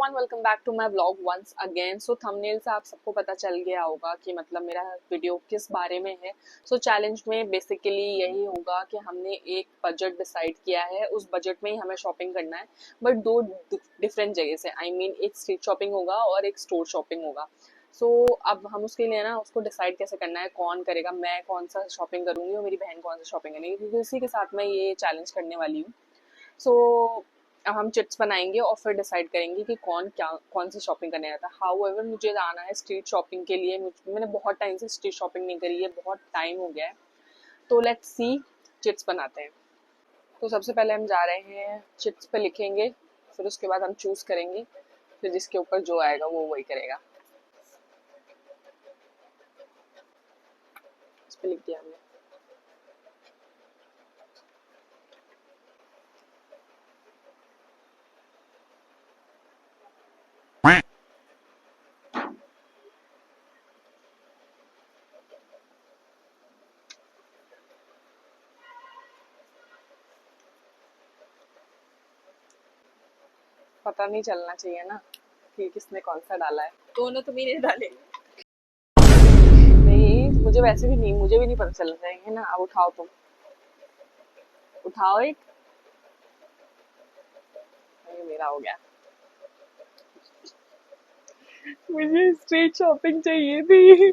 Everyone, welcome back to my vlog once again. So thumbnail से आप सबको पता चल गया होगा कि मतलब मेरा वीडियो किस बारे में है। चैलेंज में बेसिकली यही होगा कि हमने एक बजट डिसाइड किया है, उस बजट में ही हमें शॉपिंग करना है, बट दो डिफरेंट जगह से। आई मीन एक स्ट्रीट शॉपिंग होगा और एक स्टोर शॉपिंग होगा। अब हम उसके लिए ना उसको डिसाइड कैसे करना है, कौन करेगा, मैं कौन सा शॉपिंग करूंगी और मेरी बहन कौन सा शॉपिंग करेगी, क्योंकि उसी के साथ मैं ये चैलेंज करने वाली हूँ। अब हम चिट्स बनाएंगे और फिर डिसाइड करेंगे कि कौन सी शॉपिंग करने आता है। हाउएवर मुझे जाना है स्ट्रीट शॉपिंग के लिए। मैंने बहुत टाइम से स्ट्रीट शॉपिंग नहीं करी है, बहुत टाइम हो गया है। तो लेट्स सी, चिट्स बनाते हैं। तो सबसे पहले हम जा रहे हैं, चिट्स पे लिखेंगे, फिर उसके बाद हम चूज करेंगे, फिर जिसके ऊपर जो आएगा वो वही करेगा। इस पे लिख दिया हमने। पता नहीं चलना चाहिए ना कि किसने कौन सा डाला है। दोनों तुम ही नहीं डाले। नहीं, मुझे वैसे भी नहीं, मुझे भी नहीं पता चलना चाहिए ना। अब उठाओ, तुम उठाओ एक। ये मेरा हो गया। मुझे स्ट्रीट शॉपिंग चाहिए थी।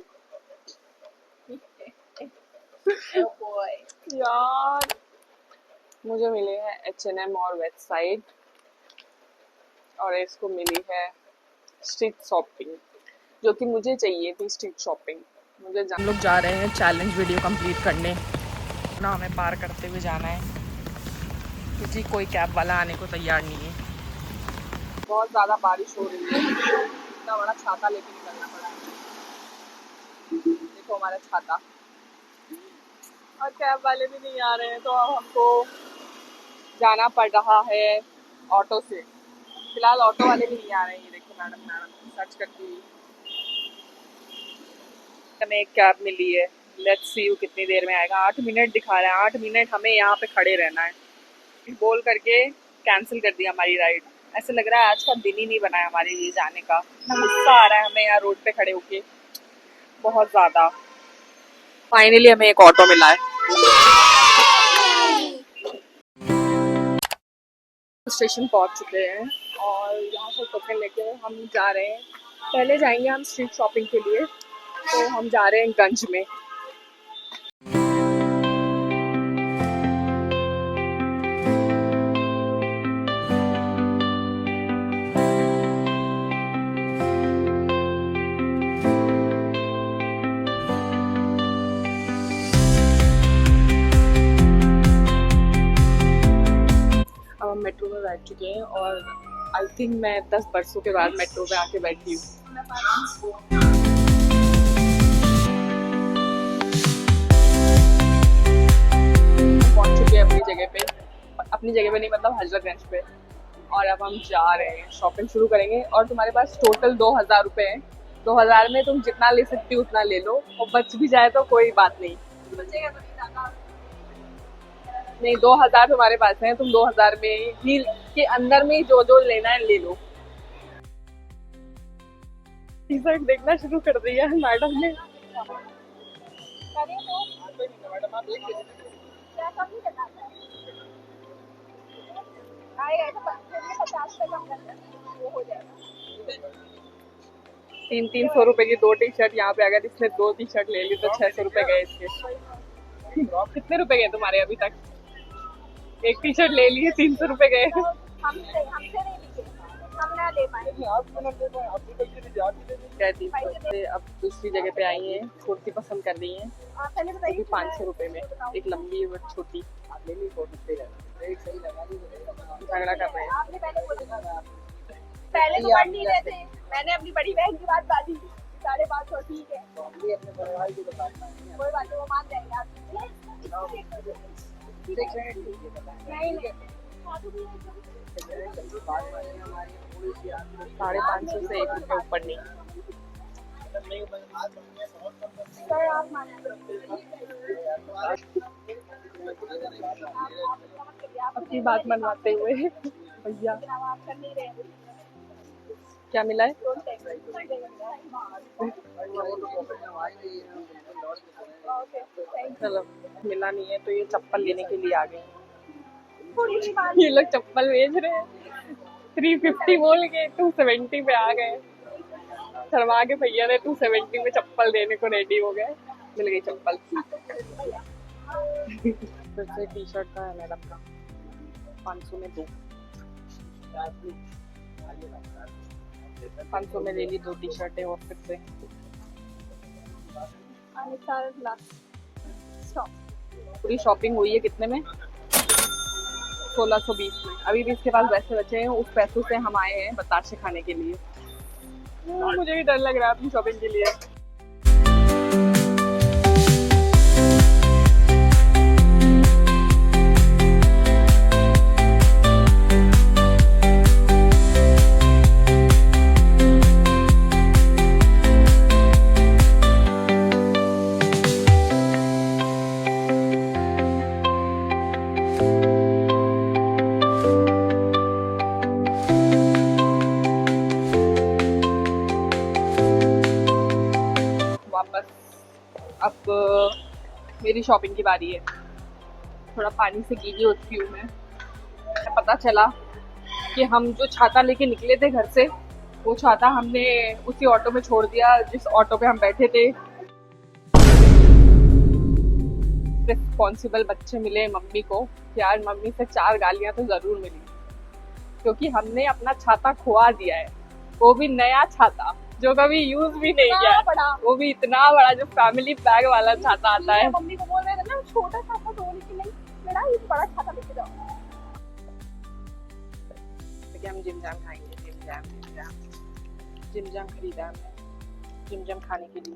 Oh boy. यार, मुझे मिले हैं H&M और वेस्ट साइड, और इसको मिली है स्ट्रीट शॉपिंग, जो कि मुझे चाहिए थी स्ट्रीट शॉपिंग। हम लोग जा रहे हैं चैलेंज वीडियो कंप्लीट करने ना, हमें पार करते हुए जाना है क्योंकि कोई कैब वाला आने को तैयार नहीं है। बहुत ज़्यादा बारिश हो रही है, इतना बड़ा छाता लेके निकलना पड़ा है। देखो हमारा छाता, और कैब वाले भी नहीं आ रहे हैं, तो अब हमको जाना पड़ रहा है ऑटो से। फिलहाल ऑटो वाले भी नहीं आ रहे हैं। ये देखो मैडम सर्च करती हुई हमें एक कैब मिली है। लेट्स सी वो कितनी देर में आएगा। 8 मिनट दिखा रहा है, 8 मिनट हमें यहाँ पे खड़े रहना है। बोल करके कैंसिल कर दिया हमारी राइड। ऐसे लग रहा है आज का दिन ही नहीं बना है हमारे लिए जाने का। इतना गुस्सा आ रहा है हमें यहाँ रोड पे खड़े होके, बहुत ज़्यादा। फाइनली हमें एक ऑटो मिला है। स्टेशन पहुंच चुके हैं और यहाँ से टोकन लेके हम जा रहे हैं। पहले जाएंगे हम स्ट्रीट शॉपिंग के लिए, तो हम जा रहे हैं गंज में। अब हम मेट्रो में बैठ चुके हैं और आई थिंक मैं 10 बरसों के बाद मेट्रो पे आके बैठी हूँ। पहुंच चुके हैं अपनी जगह पे नहीं, मतलब हजरतगंज पे। और अब हम जा रहे हैं, शॉपिंग शुरू करेंगे। और तुम्हारे पास टोटल 2000 रुपये हैं। 2000 में तुम जितना ले सकती हो उतना ले लो, और बच भी जाए तो कोई बात नहीं। नहीं, 2000 तुम्हारे पास है, तुम 2000 में ही के अंदर में जो जो लेना है ले लो। टी शर्ट देखना शुरू कर दिया है मैडम ने। तीन 300 रुपए की 2 टी शर्ट। यहाँ पे अगर इसने 2 टी शर्ट ले ली तो 600 रुपए गए इसके। कितने रुपए गए तुम्हारे अभी तक? एक टी शर्ट ले लिए, 300 रुपए गए। हमसे नहीं दिखे, हम ना ले पाए। अब दूसरी जगह पे आई हैं, कुर्ती पसंद कर रही हैं, पहले बताइए 500 रुपए में। एक लंबी और छोटी। झगड़ा कर रहे हैं। आपने पहले तो बढ़ नहीं रहे थे। मैंने अपनी बड़ी बहन की बात बांधी 550, ठीक है, कोई बात नहीं, वो मान जाएंगे आप। नहीं 550 से 1 रुपये ऊपर नहीं। सर आप मान अपनी बात मनवाते हुए भैया। आप कर नहीं रहे। क्या मिला है? चलो, मिला नहीं है तो ये चप्पल लेने के लिए आ गए। ये लोग चप्पल बेच रहे हैं, 350 बोल के 270 पे आ गए। शर्मा के भैया ने 270 में चप्पल देने को रेडी हो गए। मिल गई चप्पल। फिर से टी शर्ट का है मैडम का, 500 में 2, 500 में ले ली 2 टी शर्टें। और फिर से पूरी शॉपिंग हुई है कितने में? 1620 में। अभी भी इसके पास पैसे बचे हैं, उस पैसों से हम आए हैं बताशे खाने के लिए। मुझे भी डर लग रहा है अपनी शॉपिंग के लिए। अब मेरी शॉपिंग की बारी है। थोड़ा पानी से गीली हो चुकी हूँ मैं। पता चला कि हम जो छाता लेके निकले थे घर से, वो छाता हमने उसी ऑटो में छोड़ दिया जिस ऑटो पे हम बैठे थे। रिस्पॉन्सिबल बच्चे मिले मम्मी को। यार मम्मी से 4 गालियां तो जरूर मिली, क्योंकि हमने अपना छाता खुआ दिया है, वो भी नया छाता जो कभी यूज भी नहीं किया, वो भी इतना बड़ा जो फैमिली बैग वाला छाता आता है। मम्मी को बोल रहे थे ना छोटा छाता दो, लेकिन नहीं मेरा ये बड़ा छाता लेके जाओ। तो हम जिम जाम खाएंगे। जिम जाम खरीदा हमने, जिम जाम खाने के लिए।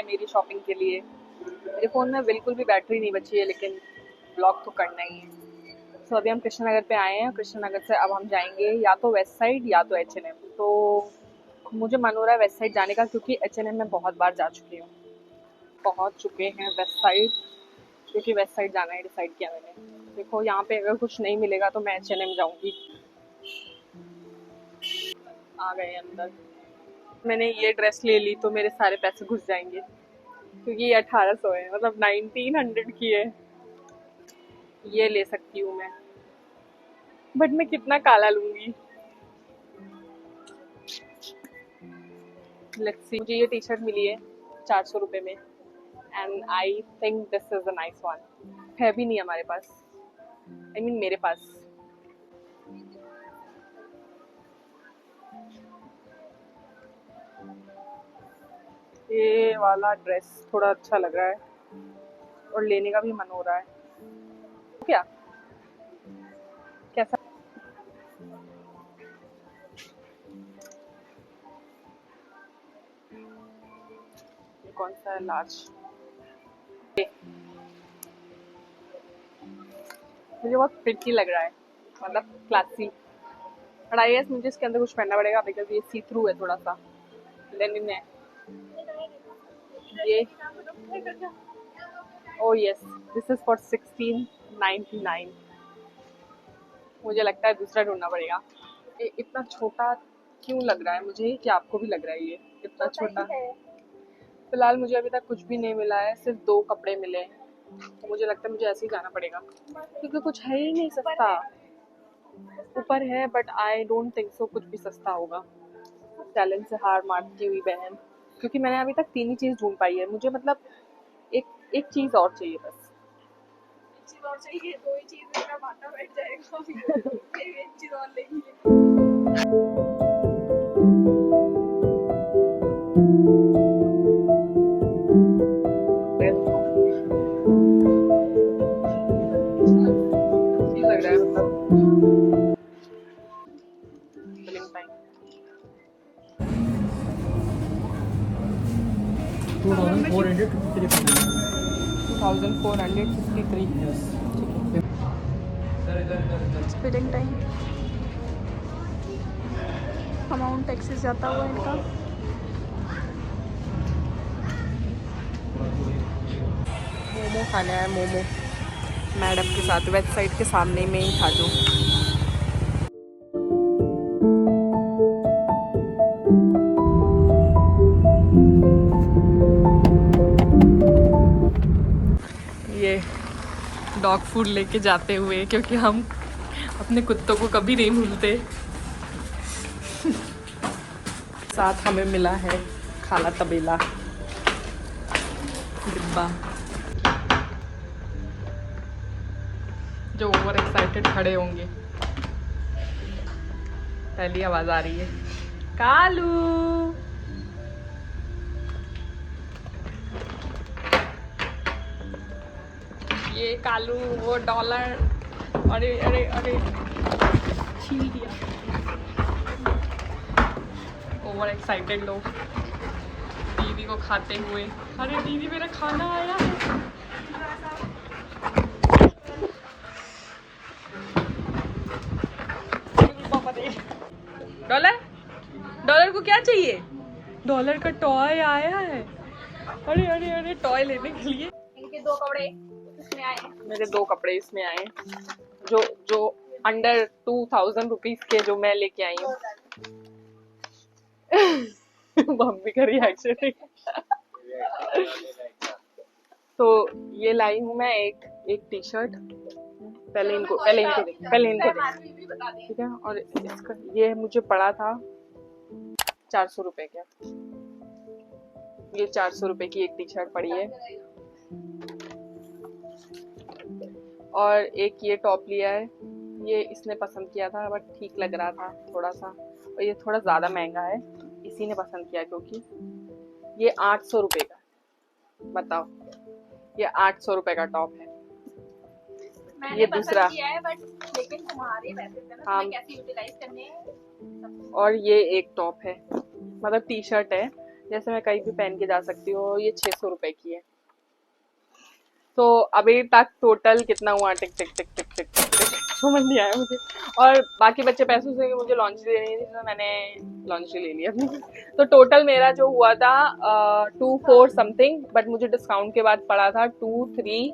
मेरी शॉपिंग के लिए मेरे फ़ोन में बिल्कुल भी बैटरी नहीं बची है, लेकिन ब्लॉग तो करना ही है। तो अभी हम कृष्णनगर पे आए हैं। कृष्णनगर से अब हम जाएंगे या तो वेस्ट साइड या तो H&M। तो मुझे मन हो रहा है वेस्ट साइड जाने का, क्योंकि H&M में बहुत बार जा चुकी हूँ। पहुँच चुके हैं वेस्ट साइड, क्योंकि वेस्ट साइड जाना है डिसाइड किया मैंने। देखो यहाँ पे अगर कुछ नहीं मिलेगा तो मैं H&M जाऊँगी। आ गए अंदर। मैंने ये ड्रेस ले ली तो मेरे सारे पैसे घुस जाएंगे, क्योंकि ये 1800 है, मतलब 1900 की है। ये ले सकती हूँ मैं, बट मैं कितना काला लूंगी। Let's see. मुझे ये टी शर्ट मिली है 400 रुपये में, and I think this is a nice one. है भी नहीं हमारे पास, I mean मेरे पास। ये वाला ड्रेस थोड़ा अच्छा लग रहा है और लेने का भी मन हो रहा है। क्या कैसा? ये कौन सा है? लार्ज। मुझे बहुत प्रिटी लग रहा है, मतलब क्लासी। बट आई गेस मुझे इसके अंदर कुछ पहनना पड़ेगा, बिकॉज ये सी थ्रू है थोड़ा सा। लेनिन है ये। ओ यस, दिस इज फॉर 1699। मुझे लगता है दूसरा ढूंढना पड़ेगा। ये इतना छोटा क्यों लग रहा है मुझे? कि आपको भी लग रहा है ये इतना छोटा? फिलहाल मुझे अभी तक कुछ भी नहीं मिला है, सिर्फ 2 कपड़े मिले हैं। तो मुझे लगता है मुझे ऐसे ही जाना पड़ेगा, क्योंकि कुछ है ही नहीं सस्ता। ऊपर है but I don't think so कुछ भी सस्ता होगा। चैलेंज से हार मारती हुई बहन, क्योंकि मैंने अभी तक 3 ही चीज़ ढूंढ पाई है। मुझे मतलब एक चीज़ और चाहिए बस। एक चीज़ और चाहिए, 2 ही चीज़ में मेरा माथा बैठ जाएगा। एक चीज़ और लेंगे। लग रहा है मतलब 2453। स्पिटिंग टाइम अमाउंट एक्सेस जाता हुआ इनका। मोमो खाना है, मोमो मैडम के साथ वेबसाइट के सामने में ही था जो। ये डॉग फूड लेके जाते हुए, क्योंकि हम अपने कुत्तों को कभी नहीं भूलते। साथ हमें मिला है खाला तबेला डिब्बा। जो ओवर एक्साइटेड खड़े होंगे। पहली आवाज आ रही है, कालू। ये कालू, वो डॉलर। अरे अरे अरे, छील दिया। ओवर एक्साइटेड लोग दीदी को खाते हुए। अरे दीदी मेरा खाना आया है। डॉलर, डॉलर को क्या चाहिए? डॉलर का टॉय आया है। अरे अरे अरे, टॉय लेने के लिए। इनके 2 कपड़े इसमें आए हैं। मेरे 2 कपड़े इसमें आए, जो अंडर 2000 रुपीज के जो मैं लेके आई हूँ। मम्मी का रिएक्शन। तो ये लाई हूँ मैं एक टी शर्ट। पहले इनको दे, ठीक है। और इसका ये मुझे पड़ा था 400 रुपए का। ये 400 रुपए की एक टी शर्ट पड़ी है। और एक ये टॉप लिया है, ये इसने पसंद किया था बट ठीक लग रहा था थोड़ा सा। और ये थोड़ा ज्यादा महंगा है, इसी ने पसंद किया क्योंकि ये 800 रुपए का। बताओ, ये 800 रुपए का टॉप है। मैंने ये पसंद दूसरा किया है बट लेकिन तुम्हारे पैसे थे ना, हाँ। तुम्हें कैसे यूटिलाइज करने हैं। और ये एक टॉप है, मतलब टी शर्ट है, जैसे मैं कहीं भी पहन के जा सकती हूँ। ये 600 रुपए की है। तो अभी तक टोटल कितना हुआ? टिक टिक टिक टिक टिक टिक टिक, समझ नहीं आया मुझे। और बाकी बच्चे पैसों से मुझे लॉन्ड्री देनी थी, तो मैंने लॉन्ड्री ले लिया अपनी। तो टोटल मेरा जो हुआ था 24 समथिंग, बट मुझे डिस्काउंट के बाद पड़ा था 23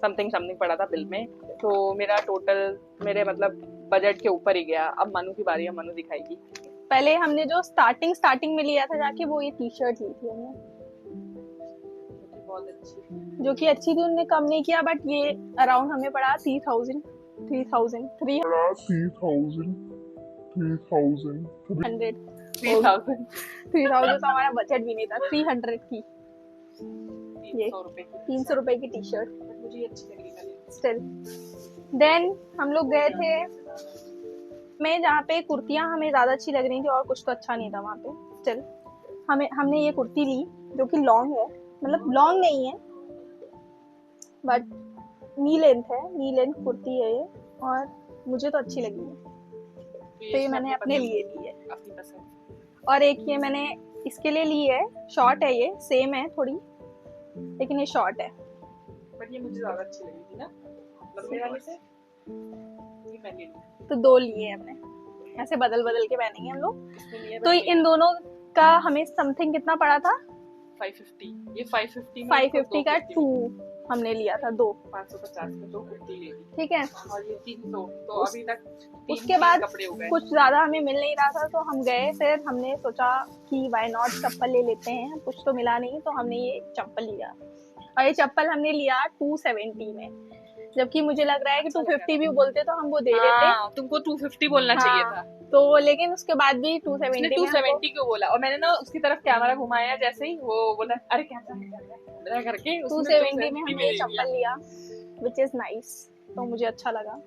समथिंग पड़ा था बिल में। तो मेरा टोटल मेरे मतलब बजट के ऊपर ही गया। अब मनु की बारी है, मनु दिखाएगी। पहले हमने जो स्टार्टिंग में लिया था जाके, वो ये टी शर्ट ली थी हमने, बहुत अच्छी, जो कि अच्छी थी। उनने कम नहीं किया बट ये अराउंड हमें पड़ा 3000 तो हमारा बजट भी नहीं था। 300 की, ये 300 रुपए की टी शर्ट मुझे अच्छी लगी स्टिल। देन हम लोग गए थे में जहाँ पे कुर्तियाँ हमें ज्यादा अच्छी लग रही थी और कुछ तो अच्छा नहीं था वहाँ पे। स्टिल हमने ये कुर्ती ली जो कि लॉन्ग है, मतलब लॉन्ग नहीं है बट नी लेंथ है, नी लेंथ कुर्ती है ये, और मुझे तो अच्छी लगी है, तो ये मैंने अपने लिए ली है। अपनी पसंद। और एक ये मैंने इसके लिए ली है, शॉर्ट है, ये सेम है थोड़ी लेकिन ये शॉर्ट है। बट ये मुझे ज्यादा अच्छी लगी थी ना लंबे वाले से, ये मैंने ली। तो 2 लिए हमने, ऐसे बदल बदल के पहनेंगे हम लोग। तो इन दोनों का हमें समथिंग कितना पड़ा था? 550। ये 550 में 550 का 2 हमने लिया था, 2 550 में 2 कुर्ती ले ली। ठीक है। और ये 300, तो अभी तक उसके बाद कपड़े हो गए। कुछ ज्यादा हमें मिल नहीं रहा था तो हम गए, फिर हमने सोचा कि व्हाई नॉट चप्पल ले लेते हैं, कुछ तो मिला नहीं तो हमने ये चप्पल लिया। और ये चप्पल हमने लिया 270 में, जबकि मुझे लग रहा है कि 250 भी बोलते तो हम वो दे देते। तुमको 250 बोलना चाहिए था। तो लेकिन उसके बाद भी 270 क्यों बोला? और मैंने ना उसकी तरफ कैमरा घुमाया, जैसे ही वो बोला अरे कैमरा करके 270 में हमने चप्पल लिया, विच इज नाइस, तो मुझे अच्छा लगा।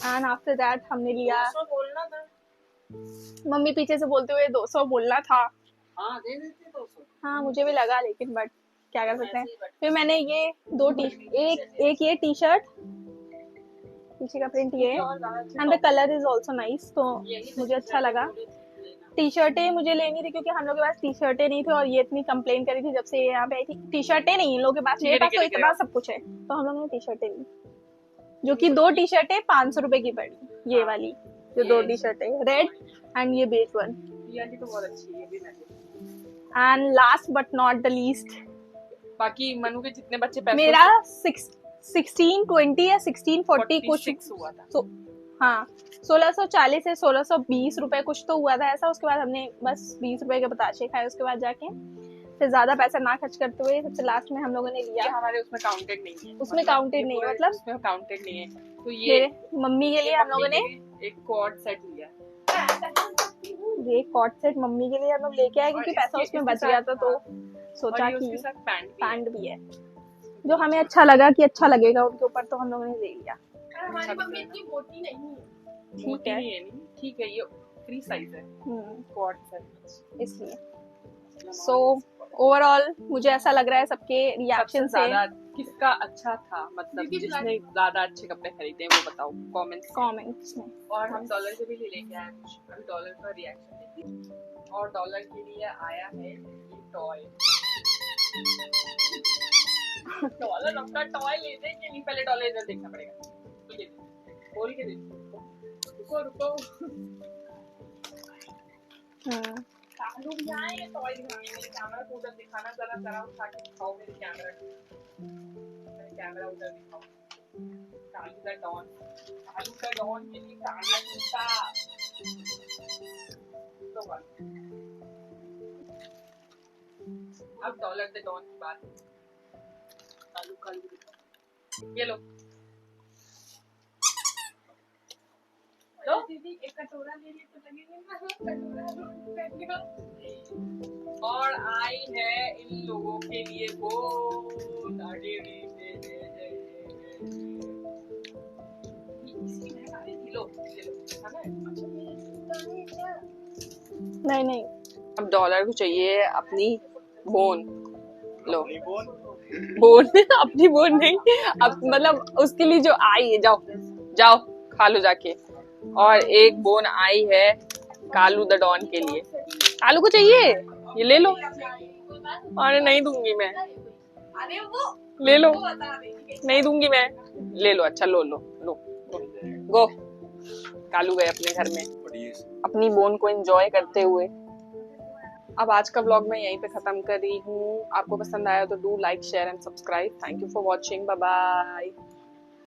एंड आफ्टर दैट हमने लिया, 200 बोलना था, मम्मी पीछे से बोलते हुए 200 बोलना था। हाँ दे देते 200। हाँ मुझे भी लगा, लेकिन बट क्या कर सकते हैं। फिर मैंने ये एक ये टी शर्ट, पीछे का प्रिंट ये, and the colour is also nice, तो मुझे अच्छा लगा। टी शर्टें मुझे लेनी थी क्योंकि हम लोग के पास टी शर्टें नहीं थी और ये इतनी कंप्लेन करी थी जब से ये यहाँ पे आई थी। टी शर्टें नहीं इन लोगों के पास, मेरे पास तो इतना सब कुछ है, तो हम लोगों ने टी शर्टें ली, जो कि 2 टी शर्टें 500 रुपए की पड़ी। ये वाली जो 2 टी शर्टें, रेड एंड ये बेज वन। ये तो बहुत अच्छी है, ये भी मैंने। And last but not the least, बाकी मनु के जितने बच्चे पैसे मेरा 1620 या 1640 कुछ हुआ था। तो हाँ 1640 से 1620 रुपए कुछ तो हुआ था ऐसा। उसके बाद हमने बस 20 रुपए के बताशे खाए। उसके बाद जाके फिर ज्यादा पैसा ना खर्च करते हुए सबसे लास्ट में हम लोगों ने लिया। हमारे उसमें काउंटेड नहीं है, उसमें काउंटेड नहीं है, मतलब उसमें काउंटेड नहीं है। तो ये मम्मी के लिए हम लोगों ने एक कॉर्ड सेट लिया। ये कॉर्ड सेट मम्मी के लिए हम लोग लेके आए क्योंकि पैसा उसमें बच गया था, तो सोचा कि पैंट भी है जो हमें अच्छा लगा कि अच्छा लगेगा उनके ऊपर, तो हम लोगों ने ले लिया। हमारी मम्मी इतनी मोटी नहीं है, ठीक है, ठीक है, ये फ्री साइज है कॉर्ड सेट, इसलिए। सो ओवरऑल मुझे ऐसा लग रहा है सबके रिएक्शन से किसका अच्छा था, मतलब जिसने ज्यादा अच्छे कपड़े खरीदे वो बताओ कमेंट्स में। और हम डॉलर के भी लेके आए कुछ, अभी डॉलर का रिएक्शन देखिए। और डॉलर के लिए आया है ये टॉय। डॉलर अपना टॉय लेने के लिए पहले डॉलर इधर देखना पड़ेगा, बोल के देखो, रुको कालू यहाँ है, टॉय दिखाने मेरे कैमरा को उधर दिखाना, जरा उठा के दिखाओ मेरे कैमरा उधर दिखाओ। कालू का डॉन के लिए काला जूता। तो अब डॉलर द डॉन की बात। कालू ये लो दीदी, एक कटोरा ले लिए तो लगेगा ना। और आई है इन लोगों के लिए वो नहीं अब डॉलर को चाहिए अपनी बोन। लो बोन अपनी बोन नहीं, अब मतलब उसके लिए जो आई है, जाओ खा लो जाके। और एक बोन आई है कालू द डॉन के लिए। कालू को चाहिए, ये ले लो। अरे नहीं दूंगी मैं, ले लो, नहीं दूंगी मैं, ले लो। अच्छा लो गो। कालू गए अपने घर में अपनी बोन को एंजॉय करते हुए। अब आज का व्लॉग मैं यहीं पे खत्म कर रही हूँ। आपको पसंद आया तो do like share and subscribe. Thank you for watching, bye bye.